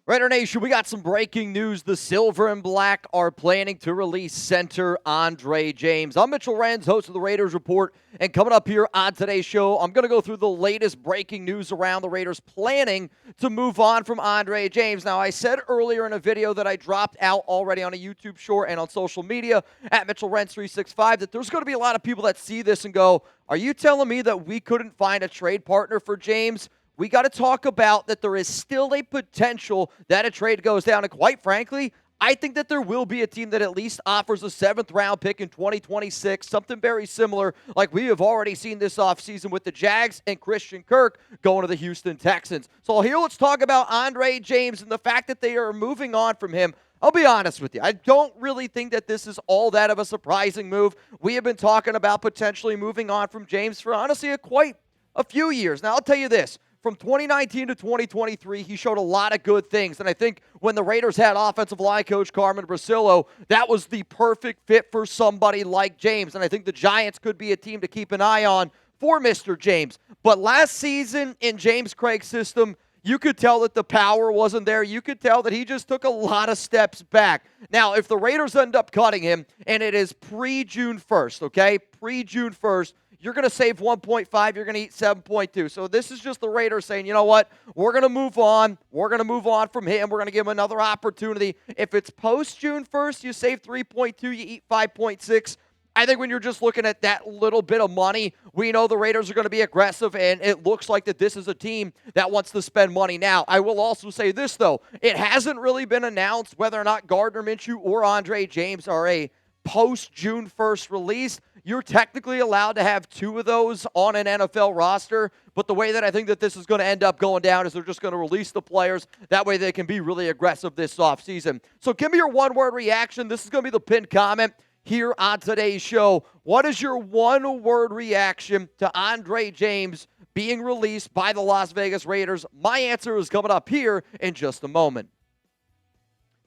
Raider Nation, we got some breaking news. The Silver and Black are planning to release center Andre James. I'm Mitchell Renz, host of the Raiders Report, and coming up here on today's show, I'm going to go through the latest breaking news around the Raiders planning to move on from Andre James. Now, I said earlier in a video that I dropped out already on a YouTube short and on social media at Mitchell Renz 365 that there's going to be a lot of people that see this and go, are you telling me that we couldn't find a trade partner for James? We got to talk about that there is still a potential that a trade goes down. And quite frankly, I think that there will be a team that at least offers a 7th-round pick in 2026, something very similar like we have already seen this offseason with the Jags and Christian Kirk going to the Houston Texans. So here let's talk about Andre James and the fact that they are moving on from him. I'll be honest with you. I don't really think that this is all that of a surprising move. We have been talking about potentially moving on from James for honestly quite a few years. Now, I'll tell you this. From 2019 to 2023, he showed a lot of good things. And I think when the Raiders had offensive line coach Carmen Brasillo, that was the perfect fit for somebody like James. And I think the Giants could be a team to keep an eye on for Mr. James. But last season in James Craig's system, you could tell that the power wasn't there. You could tell that he just took a lot of steps back. Now, if the Raiders end up cutting him, and it is pre-June 1st, okay? Pre-June 1st, you're going to save 1.5. You're going to eat 7.2. So this is just the Raiders saying, you know what? We're going to move on. We're going to move on from him. We're going to give him another opportunity. If it's post-June 1st, you save 3.2. You eat 5.6. I think when you're just looking at that little bit of money, we know the Raiders are going to be aggressive, and it looks like that this is a team that wants to spend money. Now, I will also say this, though. It hasn't really been announced whether or not Gardner Minshew or Andre James are a post-June 1st release. You're technically allowed to have 2 of those on an NFL roster, but the way that I think that this is going to end up going down is they're just going to release the players. That way they can be really aggressive this offseason. So give me your one-word reaction. This is going to be the pinned comment here on today's show. What is your one-word reaction to Andre James being released by the Las Vegas Raiders? My answer is coming up here in just a moment.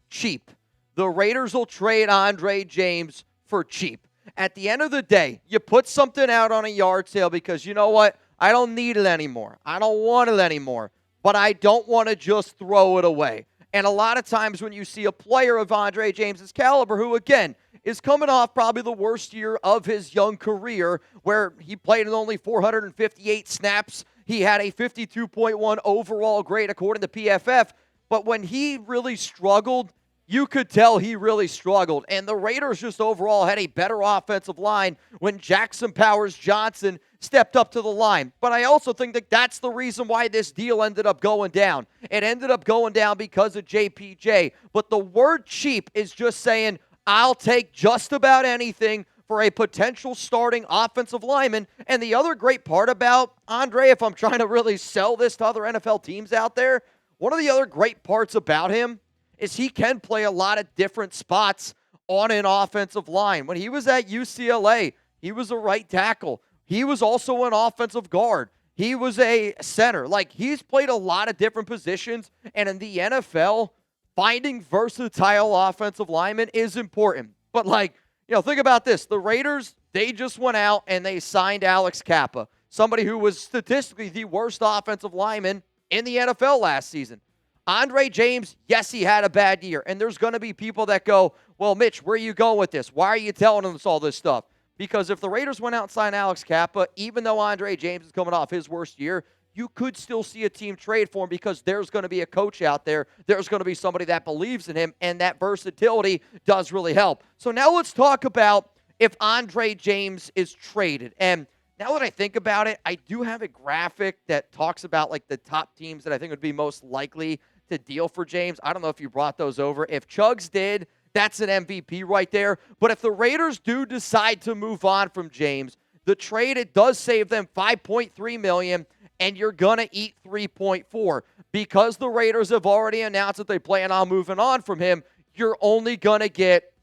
Cheap. The Raiders will trade Andre James for cheap. At the end of the day, you put something out on a yard sale because, you know what, I don't need it anymore. I don't want it anymore, but I don't want to just throw it away. And a lot of times when you see a player of Andre James's caliber, who, again, is coming off probably the worst year of his young career, where he played in only 458 snaps. He had a 52.1 overall grade according to PFF, but when he really struggled, you could tell he really struggled. And the Raiders just overall had a better offensive line when Jackson Powers-Johnson stepped up to the line. But I also think that that's the reason why this deal ended up going down. It ended up going down because of JPJ. But the word cheap is just saying, I'll take just about anything for a potential starting offensive lineman. And the other great part about Andre, if I'm trying to really sell this to other NFL teams out there, one of the other great parts about him is he can play a lot of different spots on an offensive line. When he was at UCLA, he was a right tackle. He was also an offensive guard. He was a center. Like, he's played a lot of different positions, and in the NFL, finding versatile offensive linemen is important. But, think about this. The Raiders, they just went out and they signed Alex Kappa, somebody who was statistically the worst offensive lineman in the NFL last season. Andre James, yes, he had a bad year, and there's going to be people that go, well, Mitch, where are you going with this? Why are you telling us all this stuff? Because if the Raiders went out and signed Alex Kappa, even though Andre James is coming off his worst year, you could still see a team trade for him because there's going to be a coach out there. There's going to be somebody that believes in him, and that versatility does really help. So now let's talk about if Andre James is traded. And now that I think about it, I do have a graphic that talks about the top teams that I think would be most likely to deal for James. I don't know if you brought those over. If Chugs did, that's an MVP right there. But if the Raiders do decide to move on from James, the trade, it does save them $5.3 million, and you're going to eat $3.4. Because the Raiders have already announced that they plan on moving on from him, you're only going to get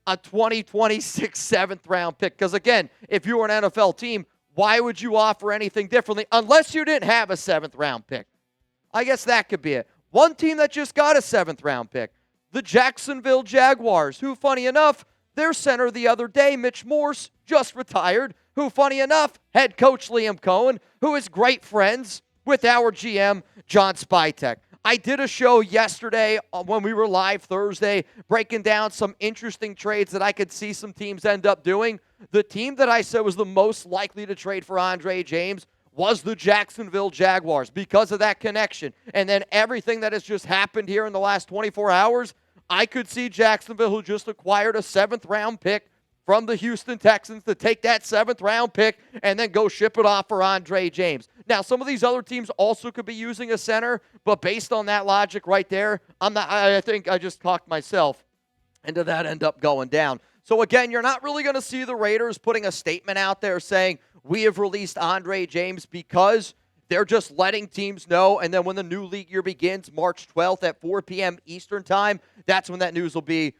a 2026 7th-round pick. Because, again, if you were an NFL team, why would you offer anything differently unless you didn't have a 7th-round pick? I guess that could be it. One team that just got a 7th-round pick, the Jacksonville Jaguars, who, funny enough, their center the other day, Mitch Morse, just retired, who, funny enough, head coach Liam Cohen, who is great friends with our GM, John Spytek. I did a show yesterday when we were live Thursday, breaking down some interesting trades that I could see some teams end up doing. The team that I said was the most likely to trade for Andre James was the Jacksonville Jaguars because of that connection. And then everything that has just happened here in the last 24 hours, I could see Jacksonville, who just acquired a 7th-round pick from the Houston Texans, to take that 7th-round pick and then go ship it off for Andre James. Now, some of these other teams also could be using a center, but based on that logic right there, I think I just talked myself into that end up going down. So again, you're not really going to see the Raiders putting a statement out there saying, we have released Andre James, because they're just letting teams know. And then when the new league year begins, March 12th at 4 p.m. Eastern time, that's when that news will be,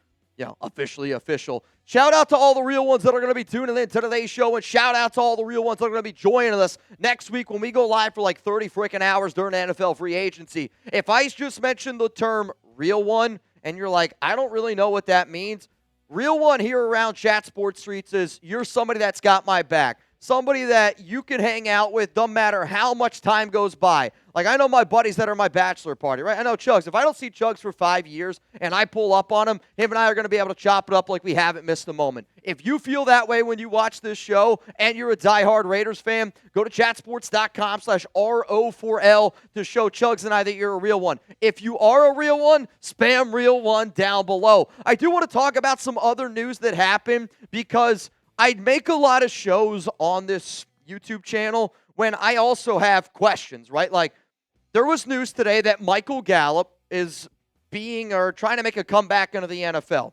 officially official. Shout out to all the real ones that are going to be tuning in to today's show, and shout out to all the real ones that are going to be joining us next week when we go live for like 30 freaking hours during the NFL free agency. If I just mentioned the term real one and you're like, I don't really know what that means, real one here around Chat Sports Streets is you're somebody that's got my back. Somebody that you can hang out with, don't matter how much time goes by. Like, I know my buddies that are my bachelor party, right? I know Chugs. If I don't see Chugs for 5 years and I pull up on him and I are going to be able to chop it up like we haven't missed a moment. If you feel that way when you watch this show and you're a diehard Raiders fan, go to chatsports.com/RO4L to show Chugs and I that you're a real one. If you are a real one, spam real one down below. I do want to talk about some other news that happened, because I'd make a lot of shows on this YouTube channel when I also have questions, right? Like, there was news today that Michael Gallup is trying to make a comeback into the NFL.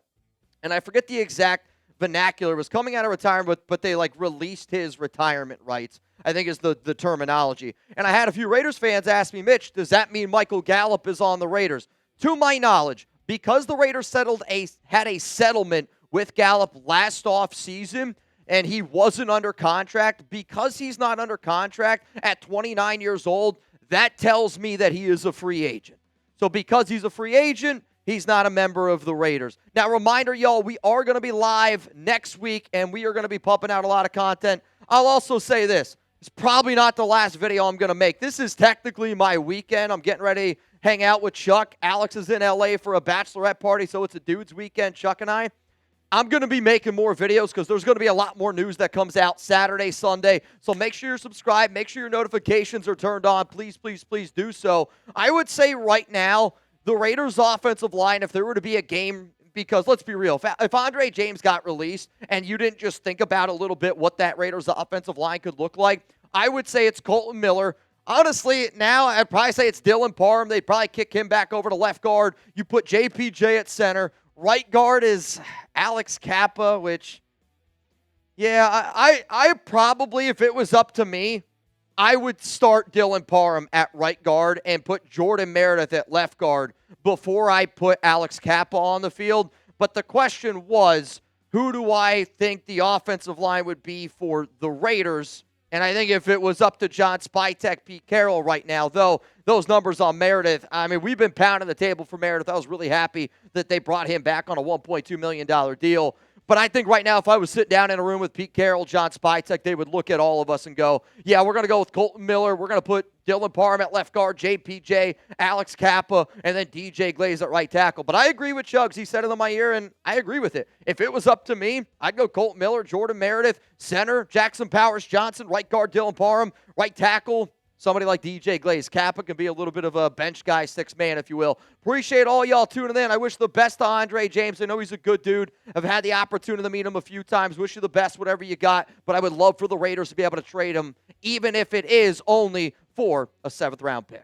And I forget the exact vernacular. It was coming out of retirement, but they released his retirement rights, I think is the terminology. And I had a few Raiders fans ask me, Mitch, does that mean Michael Gallup is on the Raiders? To my knowledge, because the Raiders had a settlement with Gallup last offseason, and he wasn't under contract, because he's not under contract at 29 years old, that tells me that he is a free agent. So because he's a free agent, he's not a member of the Raiders. Now, reminder, y'all, we are going to be live next week, and we are going to be pumping out a lot of content. I'll also say this. It's probably not the last video I'm going to make. This is technically my weekend. I'm getting ready to hang out with Chuck. Alex is in L.A. for a bachelorette party, so it's a dude's weekend, Chuck and I. I'm going to be making more videos because there's going to be a lot more news that comes out Saturday, Sunday. So make sure you're subscribed. Make sure your notifications are turned on. Please, please, please do so. I would say right now, the Raiders' offensive line, if there were to be a game, because let's be real, if Andre James got released and you didn't just think about a little bit what that Raiders' offensive line could look like, I would say it's Kolton Miller. Honestly, now I'd probably say it's Dylan Parham. They'd probably kick him back over to left guard. You put JPJ at center. Right guard is Alex Kappa, which, yeah, I probably, if it was up to me, I would start Dylan Parham at right guard and put Jordan Meredith at left guard before I put Alex Kappa on the field. But the question was, who do I think the offensive line would be for the Raiders? And I think if it was up to John Spytek, Pete Carroll right now, though, those numbers on Meredith, I mean, we've been pounding the table for Meredith. I was really happy that they brought him back on a $1.2 million deal. But I think right now, if I was sitting down in a room with Pete Carroll, John Spytek, they would look at all of us and go, yeah, we're going to go with Kolton Miller. We're going to put Dylan Parham at left guard, JPJ, Alex Kappa, and then DJ Glaze at right tackle. But I agree with Chugs. He said it in my ear, and I agree with it. If it was up to me, I'd go Kolton Miller, Jordan Meredith, center, Jackson Powers Johnson, right guard, Dylan Parham, right tackle, somebody like DJ Glaze. Kappa can be a little bit of a bench guy, six man, if you will. Appreciate all y'all tuning in. I wish the best to Andre James. I know he's a good dude. I've had the opportunity to meet him a few times. Wish you the best, whatever you got. But I would love for the Raiders to be able to trade him, even if it is only for a 7th-round pick.